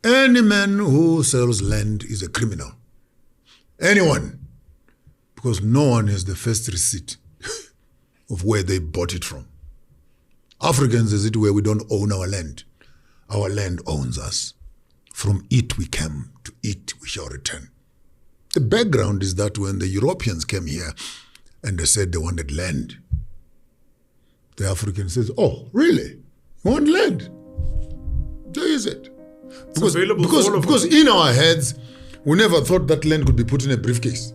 Any man who sells land is a criminal. Anyone. Because no one has the first receipt of where they bought it from. Africans, is it where we don't own our land? Our land owns us. From it we came, to it we shall return. The background is that when the Europeans came here and they said they wanted land, the African says, oh, really? You want land? There is it. Because in our heads, we never thought that land could be put in a briefcase.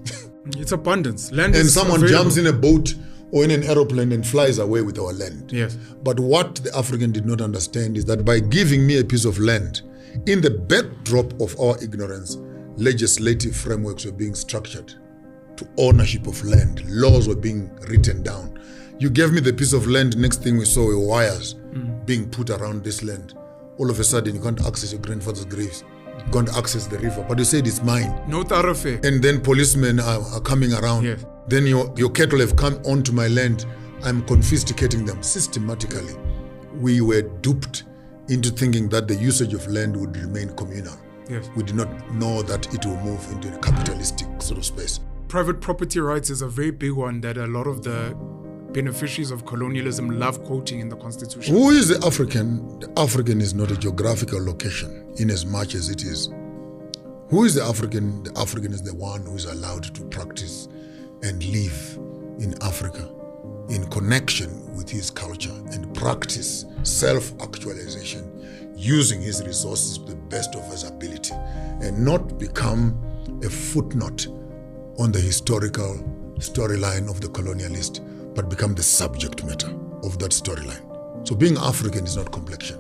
It's abundance. Land and is someone available. jumps in a boat or in an aeroplane and flies away with our land. Yes. But what the African did not understand is that by giving me a piece of land, in the backdrop of our ignorance, legislative frameworks were being structured to ownership of land. Laws were being written down. You gave me the piece of land, next thing we saw were wires being put around this land. All of a sudden, you can't access your grandfather's graves. You can't access the river, but you said it's mine. No thoroughfare. And then policemen are coming around. Yes. Then your cattle have come onto my land. I'm confiscating them systematically. We were duped into thinking that the usage of land would remain communal. Yes. We did not know that it will move into a capitalistic sort of space. Private property rights is a very big one that a lot of the beneficiaries of colonialism love quoting in the Constitution. Who is the African? The African is not a geographical location in as much as it is. Who is the African? The African is the one who is allowed to practice and live in Africa in connection with his culture and practice self-actualization using his resources to the best of his ability and not become a footnote on the historical storyline of the colonialist, but become the subject matter of that storyline. So being African is not complexion.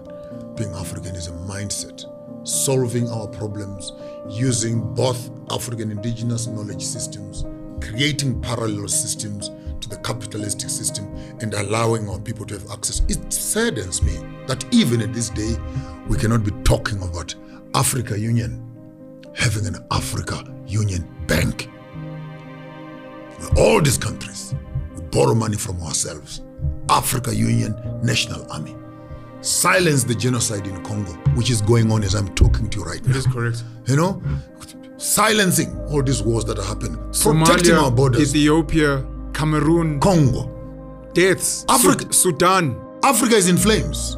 Being African is a mindset, solving our problems using both African indigenous knowledge systems, creating parallel systems to the capitalistic system and allowing our people to have access. It saddens me that even at this day, we cannot be talking about Africa Union having an Africa Union Bank. All these countries, we borrow money from ourselves. Africa Union National Army. Silence the genocide in Congo, which is going on as I'm talking to you right now. It is correct. You know, silencing all these wars that are happening, protecting our borders. Ethiopia, Cameroon, Congo, deaths, Africa, Sudan. Africa is in flames.